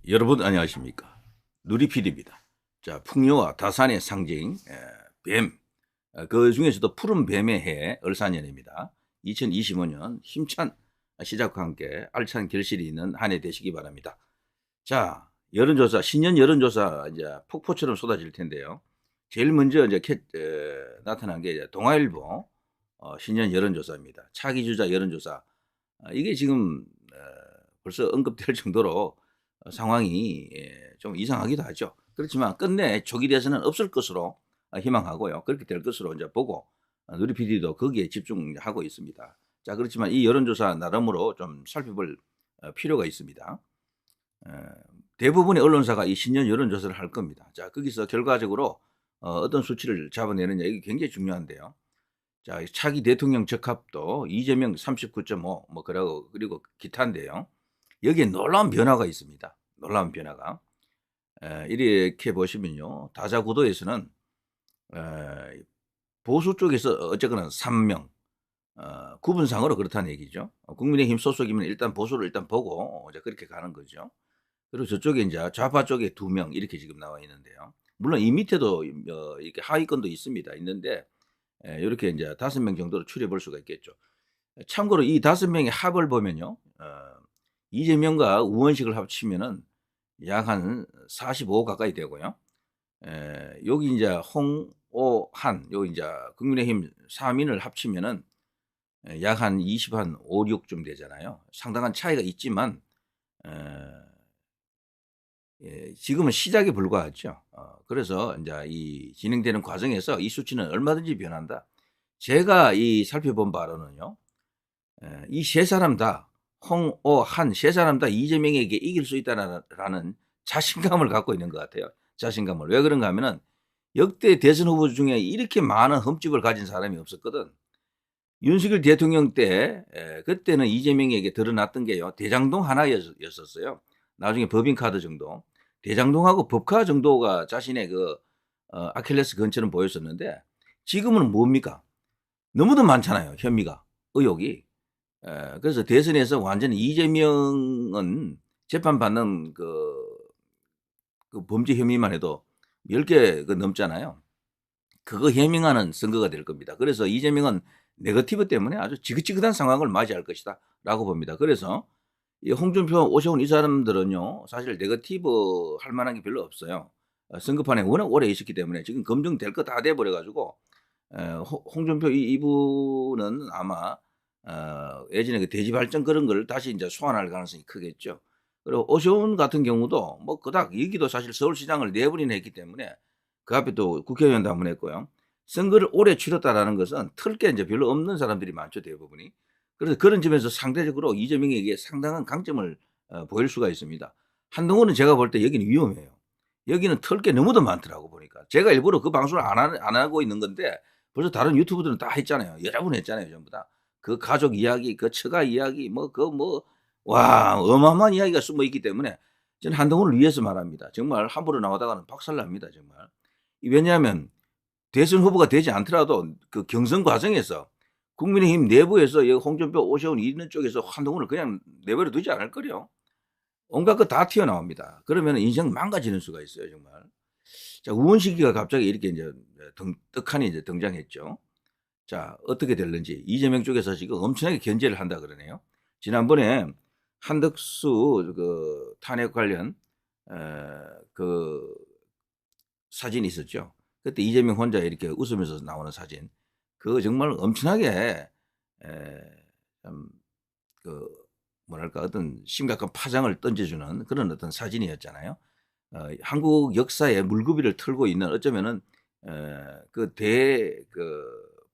여러분 안녕하십니까? 누리PD입니다. 자, 풍요와 다산의 상징 뱀, 그 중에서도 푸른 뱀의 해 을사년입니다. 2025년 힘찬 시작과 함께 알찬 결실이 있는 한 해 되시기 바랍니다. 자, 여론조사, 신년 여론조사 이제 폭포처럼 쏟아질 텐데요. 제일 먼저 이제 나타난 게 이제 동아일보 신년 여론조사입니다. 차기 주자 여론조사. 이게 지금 벌써 언급될 정도로 상황이 좀 이상하기도 하죠. 그렇지만 끝내 조기 대선은 없을 것으로 희망하고요. 그렇게 될 것으로 이제 보고 누리 PD도 거기에 집중하고 있습니다. 자, 그렇지만 이 여론조사 나름으로 좀 살펴볼 필요가 있습니다. 대부분의 언론사가 이 신년 여론조사를 할 겁니다. 자, 거기서 결과적으로 어떤 수치를 잡아내느냐 이게 굉장히 중요한데요. 자, 차기 대통령 적합도 이재명 39.5 뭐 그리고 기타인데요. 여기에 놀라운 변화가 있습니다. 놀라운 변화가. 이렇게 보시면요. 다자구도에서는 보수 쪽에서 어쨌거나 3명 구분상으로 그렇다는 얘기죠. 국민의힘 소속이면 일단 보수를 일단 보고 이제 그렇게 가는 거죠. 그리고 저쪽에 이제 좌파 쪽에 2명 이렇게 지금 나와 있는데요. 물론 이 밑에도 이렇게 하위권도 있는데 이렇게 이제 5명 정도로 추려 볼 수가 있겠죠. 참고로 이 5명의 합을 보면요. 이재명과 우원식을 합치면은 약 한 45 가까이 되고요. 여기 이제 홍오한, 여기 이제 국민의힘 3인을 합치면은 약 한 5, 6쯤 되잖아요. 상당한 차이가 있지만, 지금은 시작에 불과하죠. 그래서 이제 이 진행되는 과정에서 이 수치는 얼마든지 변한다. 제가 이 살펴본 바로는요, 이 세 사람 다 홍오한 세 사람 다 이재명에게 이길 수 있다라는 자신감을 갖고 있는 것 같아요. 자신감을. 왜 그런가 하면은 역대 대선 후보 중에 이렇게 많은 흠집을 가진 사람이 없었거든. 윤석열 대통령 때 그때는 이재명에게 드러났던 게요. 대장동 하나였었어요. 나중에 법인카드 정도. 대장동하고 법카 정도가 자신의 그 아킬레스 건처럼 보였었는데 지금은 뭡니까? 너무도 많잖아요. 혐의가. 의혹이. 그래서 대선에서 완전히 이재명은 재판받는 그 범죄 혐의만 해도 10개 넘잖아요. 그거 해명하는 선거가 될 겁니다. 그래서 이재명은 네거티브 때문에 아주 지긋지긋한 상황을 맞이할 것이다 라고 봅니다. 그래서 이 홍준표, 오세훈 이 사람들은요 사실 네거티브 할 만한 게 별로 없어요. 선거판에 워낙 오래 있었기 때문에 지금 검증될 거 다 돼버려 가지고 홍준표 이분은 아마 예전에 그 대지 발전 그런 걸 다시 이제 소환할 가능성이 크겠죠. 그리고 오세훈 같은 경우도 뭐 그닥 여기도 사실 서울시장을 4번이나 했기 때문에 그 앞에 또 국회의원도 한 번 했고요. 선거를 오래 치렀다라는 것은 틀 게 이제 별로 없는 사람들이 많죠, 대부분이. 그래서 그런 점에서 상대적으로 이재명에게 상당한 강점을 보일 수가 있습니다. 한동훈은 제가 볼 때 여기는 위험해요. 여기는 틀 게 너무도 많더라고 보니까. 제가 일부러 그 방송을 안 하고 있는 건데 벌써 다른 유튜브들은 다 했잖아요. 여러 분 했잖아요, 전부 다. 그 가족 이야기, 그 처가 이야기, 와, 어마어마한 이야기가 숨어 있기 때문에 저는 한동훈을 위해서 말합니다. 정말 함부로 나오다가는 박살납니다, 정말. 왜냐하면 대선 후보가 되지 않더라도 그 경선 과정에서 국민의힘 내부에서 홍준표, 오세훈 이런 쪽에서 한동훈을 그냥 내버려 두지 않을 거요. 온갖 거 다 튀어나옵니다. 그러면 인생 망가지는 수가 있어요, 정말. 자, 우원식이가 갑자기 이렇게 이제 떡하니 이제 등장했죠. 자, 어떻게 될는지 이재명 쪽에서 지금 엄청나게 견제를 한다 그러네요. 지난번에 한덕수 그 탄핵 관련 그 사진이 있었죠. 그때 이재명 혼자 이렇게 웃으면서 나오는 사진. 그거 정말 엄청나게 참그 뭐랄까 어떤 심각한 파장을 던져주는 그런 어떤 사진이었잖아요. 한국 역사에 물구비를 틀고 있는 어쩌면은 그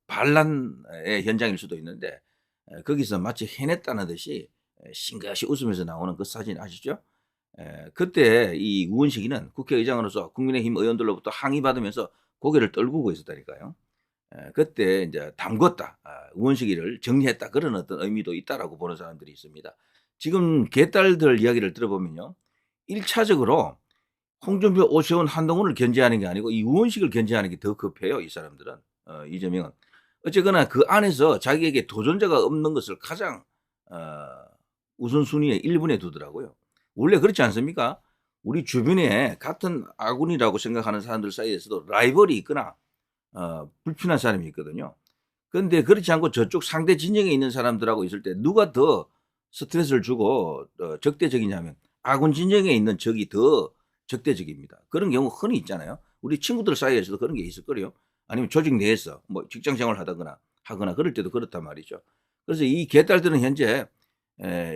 반란의 현장일 수도 있는데 거기서 마치 해냈다는 듯이 싱긋이 웃으면서 나오는 그 사진 아시죠? 그때 이 우원식이는 국회의장으로서 국민의힘 의원들로부터 항의받으면서 고개를 떨구고 있었다니까요. 그때 이제 담궜다. 우원식이를 정리했다. 그런 어떤 의미도 있다라고 보는 사람들이 있습니다. 지금 개딸들 이야기를 들어보면요. 1차적으로 홍준표, 오세훈, 한동훈을 견제하는 게 아니고 이 우원식을 견제하는 게 더 급해요. 이 사람들은. 이재명은. 어쨌거나 그 안에서 자기에게 도전자가 없는 것을 가장 우선순위에 1번에 두더라고요. 원래 그렇지 않습니까? 우리 주변에 같은 아군이라고 생각하는 사람들 사이에서도 라이벌이 있거나 불편한 사람이 있거든요. 그런데 그렇지 않고 저쪽 상대 진영에 있는 사람들하고 있을 때 누가 더 스트레스를 주고 적대적이냐면 아군 진영에 있는 적이 더 적대적입니다. 그런 경우 흔히 있잖아요. 우리 친구들 사이에서도 그런 게 있을 거예요. 아니면 조직 내에서 뭐 직장 생활을 하거나 그럴 때도 그렇단 말이죠. 그래서 이 개딸들은 현재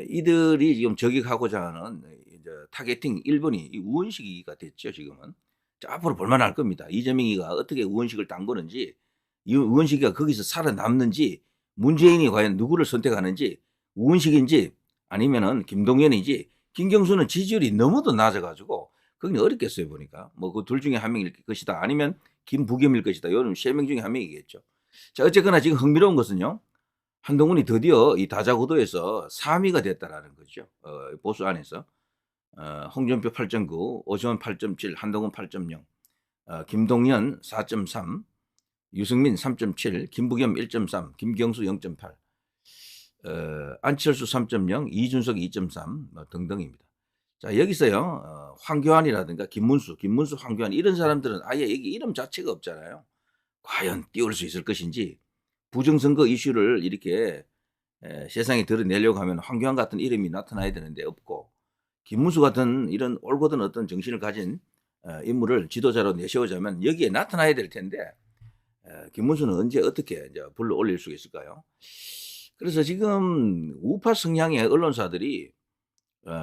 이들이 지금 저격하고자 하는 이제 타겟팅 1번이 우원식이가 됐죠, 지금은. 자, 앞으로 볼만할 겁니다. 이재명이가 어떻게 우원식을 담그는지, 이 우원식이가 거기서 살아남는지, 문재인이 과연 누구를 선택하는지, 우원식인지 아니면은 김동연인지, 김경수는 지지율이 너무도 낮아가지고 그건 어렵겠어요, 보니까. 뭐 그 둘 중에 한 명일 것이다. 아니면 김부겸일 것이다. 요런 세 명 중에 한 명이겠죠. 자, 어쨌거나 지금 흥미로운 것은요. 한동훈이 드디어 이 다자구도에서 3위가 됐다라는 거죠. 보수 안에서. 홍준표 8.9, 오세훈 8.7, 한동훈 8.0, 김동연 4.3, 유승민 3.7, 김부겸 1.3, 김경수 0.8, 안철수 3.0, 이준석 2.3 등등입니다. 자, 여기서요, 황교안이라든가 김문수, 황교안 이런 사람들은 아예 여기 이름 자체가 없잖아요. 과연 띄울 수 있을 것인지 부정선거 이슈를 이렇게 세상에 드러내려고 하면 황교안 같은 이름이 나타나야 되는데 없고 김문수 같은 이런 올곧은 어떤 정신을 가진 인물을 지도자로 내세우자면 여기에 나타나야 될 텐데 김문수는 언제 어떻게 이제 불러 올릴 수 있을까요? 그래서 지금 우파 성향의 언론사들이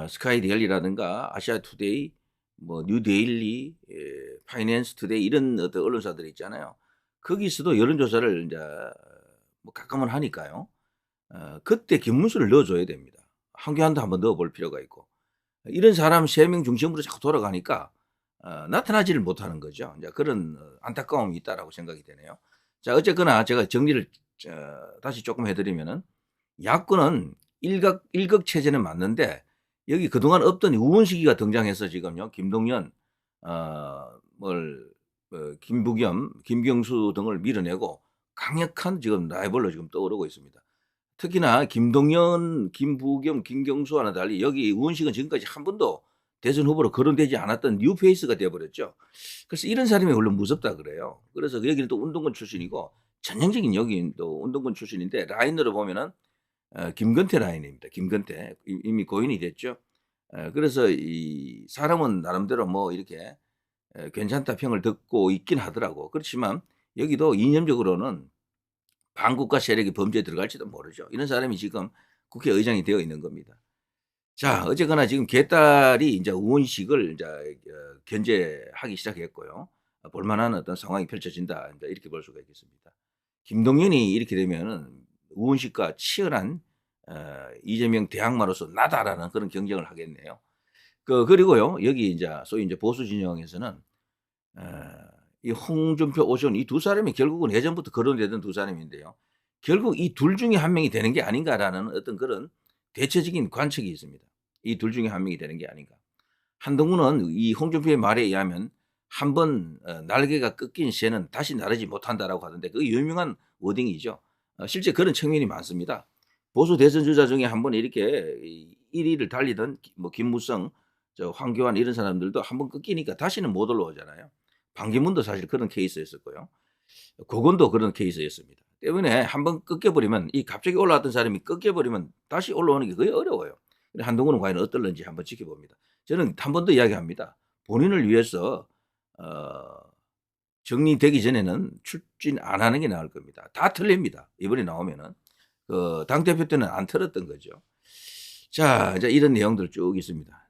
스카이데일리라든가 아시아투데이, 뭐 뉴데일리, 파이낸스 투데이 이런 어떤 언론사들이 있잖아요. 거기서도 여론조사를 이제 뭐 가끔은 하니까요. 그때 김문수를 넣어줘야 됩니다. 황교안도 한번 넣어볼 필요가 있고 이런 사람 3명 중심으로 자꾸 돌아가니까 나타나지를 못하는 거죠. 이제 그런 안타까움이 있다라고 생각이 되네요. 자, 어쨌거나 제가 정리를 다시 조금 해드리면은 야권은 일극 체제는 맞는데 여기 그동안 없던 우원식이가 등장해서 지금요 김동연, 김부겸, 김경수 등을 밀어내고 강력한 지금 라이벌로 지금 떠오르고 있습니다. 특히나 김동연, 김부겸, 김경수와는 달리 여기 우원식은 지금까지 한 번도 대선 후보로 거론되지 않았던 뉴페이스가 되어버렸죠. 그래서 이런 사람이 원래 무섭다 그래요. 그래서 여기는 또 운동권 출신이고 전형적인 여기 또 운동권 출신인데 라인으로 보면은 김건태 라인입니다. 김건태 이미 고인이 됐죠. 그래서 이 사람은 나름대로 뭐 이렇게 괜찮다 평을 듣고 있긴 하더라고. 그렇지만 여기도 이념적으로는 반국가 세력이 범죄에 들어갈지도 모르죠. 이런 사람이 지금 국회의장이 되어 있는 겁니다. 자, 어쨌거나 지금 개딸이 이제 우원식을 이제 견제하기 시작했고요. 볼만한 어떤 상황이 펼쳐진다. 이제 이렇게 볼 수가 있겠습니다. 김동연이 이렇게 되면은 우원식과 치열한 이재명 대항마로서 나다라는 그런 경쟁을 하겠네요. 그리고요 여기 이제 소위 이제 보수 진영에서는 이 홍준표, 오세훈 이 두 사람이 결국은 예전부터 거론되던 두 사람인데요. 결국 이 둘 중에 한 명이 되는 게 아닌가라는 어떤 그런 대체적인 관측이 있습니다. 이 둘 중에 한 명이 되는 게 아닌가. 한동훈은 이 홍준표의 말에 의하면 한번 날개가 꺾인 새는 다시 나르지 못한다라고 하던데 그 유명한 워딩이죠. 실제 그런 측면이 많습니다. 보수 대선 주자 중에 한번 이렇게 1위를 달리던 뭐 김무성, 황교안 이런 사람들도 한번 꺾이니까 다시는 못 올라오잖아요. 반기문도 사실 그런 케이스였었고요. 고건도 그런 케이스였습니다. 때문에 한번 꺾여버리면 이 갑자기 올라왔던 사람이 꺾여버리면 다시 올라오는 게 거의 어려워요. 한동훈은 과연 어떨는지 한번 지켜봅니다. 저는 한 번 더 이야기합니다. 본인을 위해서 정리되기 전에는 출진 안 하는 게 나을 겁니다. 다 틀립니다. 이번에 나오면은 당대표 때는 안 틀었던 거죠. 자, 이제 이런 내용들 쭉 있습니다.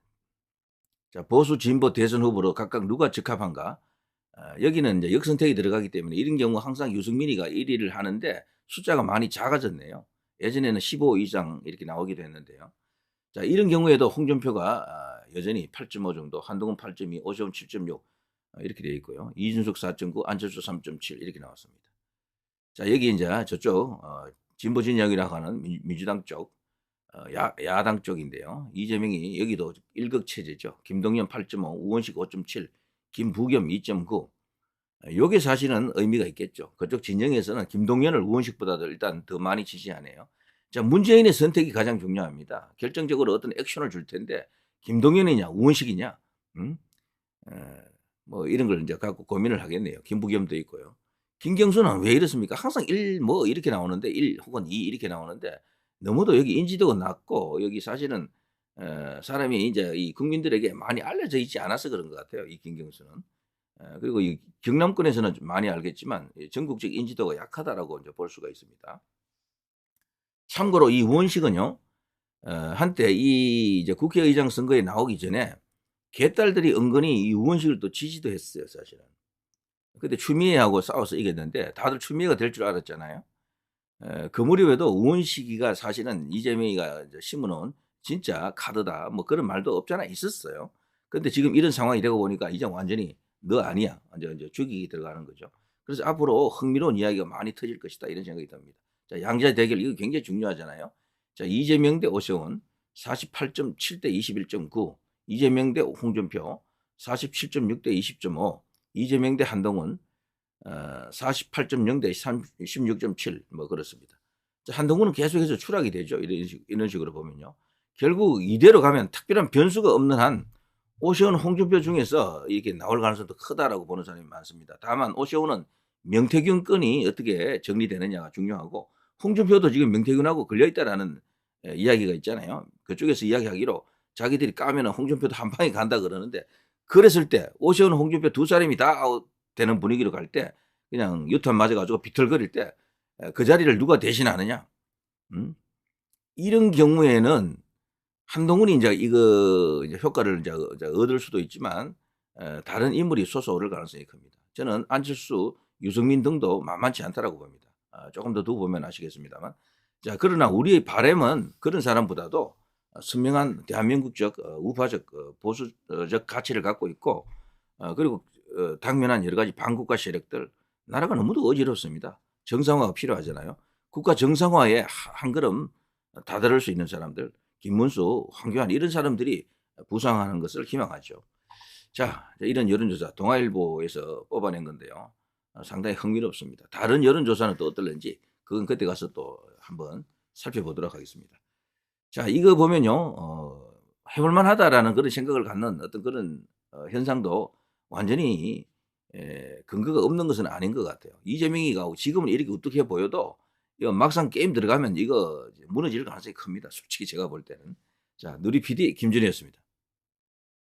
자, 보수 진보 대선 후보로 각각 누가 적합한가? 여기는 이제 역선택이 들어가기 때문에 이런 경우 항상 유승민이가 1위를 하는데 숫자가 많이 작아졌네요. 예전에는 15 이상 이렇게 나오기도 했는데요. 자, 이런 경우에도 홍준표가 여전히 8.5 정도, 한동훈 8.2, 오세훈 7.6 이렇게 되어 있고요. 이준석 4.9, 안철수 3.7 이렇게 나왔습니다. 자, 여기 이제 저쪽 진보 진영이라고 하는 민주당 쪽, 야당 쪽인데요. 이재명이 여기도 일극 체제죠. 김동연 8.5, 우원식 5.7, 김부겸 2.9. 요게 사실은 의미가 있겠죠. 그쪽 진영에서는 김동연을 우원식보다도 일단 더 많이 지지하네요. 자, 문재인의 선택이 가장 중요합니다. 결정적으로 어떤 액션을 줄 텐데 김동연이냐 우원식이냐. 음? 에, 뭐 이런 걸 이제 갖고 고민을 하겠네요. 김부겸도 있고요. 김경수는 왜 이렇습니까? 항상 1 뭐 이렇게 나오는데 1 혹은 2 이렇게 나오는데 너무도 여기 인지도가 낮고 여기 사실은 사람이 이제 이 국민들에게 많이 알려져 있지 않아서 그런 것 같아요. 이 김경수는. 그리고 이 경남권에서는 좀 많이 알겠지만 이 전국적 인지도가 약하다라고 이제 볼 수가 있습니다. 참고로 이 우원식은요. 한때 이 이제 국회의장 선거에 나오기 전에 개딸들이 은근히 이 우원식을 또 지지도 했어요, 사실은. 근데 추미애하고 싸워서 이겼는데 다들 추미애가 될 줄 알았잖아요. 그 무렵에도 우원식이가 사실은 이재명이가 이제 심어놓은 진짜 카드다 뭐 그런 말도 없잖아 있었어요. 근데 지금 이런 상황이 되고 보니까 이제 완전히 너 아니야. 완전 이제 죽이기 들어가는 거죠. 그래서 앞으로 흥미로운 이야기가 많이 터질 것이다 이런 생각이 듭니다. 자, 양자 대결 이거 굉장히 중요하잖아요. 자, 이재명 대 오세훈 48.7 대 21.9, 이재명 대 홍준표 47.6 대 20.5, 이재명 대 한동훈 48.0 대 16.7 뭐 그렇습니다. 자, 한동훈은 계속해서 추락이 되죠. 이런 식으로 보면요. 결국 이대로 가면 특별한 변수가 없는 한 오세훈, 홍준표 중에서 이렇게 나올 가능성도 크다라고 보는 사람이 많습니다. 다만 오세훈은 명태균 건이 어떻게 정리되느냐가 중요하고 홍준표도 지금 명태균하고 걸려있다라는 이야기가 있잖아요. 그쪽에서 이야기하기로 자기들이 까면 홍준표도 한 방에 간다 그러는데 그랬을 때 오세훈, 홍준표 두 사람이 다 아웃되는 분위기로 갈 때 그냥 유탄 맞아가지고 비틀거릴 때 그 자리를 누가 대신하느냐. 이런 경우에는 한동훈이 이제 이거 이제 효과를 이제 얻을 수도 있지만 다른 인물이 솟아오를 가능성이 큽니다. 저는 안철수, 유승민 등도 만만치 않다라고 봅니다. 조금 더 두고 보면 아시겠습니다만. 자, 그러나 우리의 바람은 그런 사람보다도 선명한 대한민국적 우파적 보수적 가치를 갖고 있고 그리고 당면한 여러 가지 반국가 세력들 나라가 너무도 어지럽습니다. 정상화가 필요하잖아요. 국가 정상화에 한 걸음 다다를 수 있는 사람들 김문수, 황교안 이런 사람들이 부상하는 것을 희망하죠. 자, 이런 여론조사 동아일보에서 뽑아낸 건데요. 상당히 흥미롭습니다. 다른 여론조사는 또 어떨는지 그건 그때 가서 또 한번 살펴보도록 하겠습니다. 자, 이거 보면요. 해볼만 하다라는 그런 생각을 갖는 어떤 그런 현상도 완전히 근거가 없는 것은 아닌 것 같아요. 이재명이가 지금은 이렇게 우뚝해 보여도 이거 막상 게임 들어가면 이거 무너질 가능성이 큽니다. 솔직히 제가 볼 때는. 자, 누리 PD 김준이었습니다.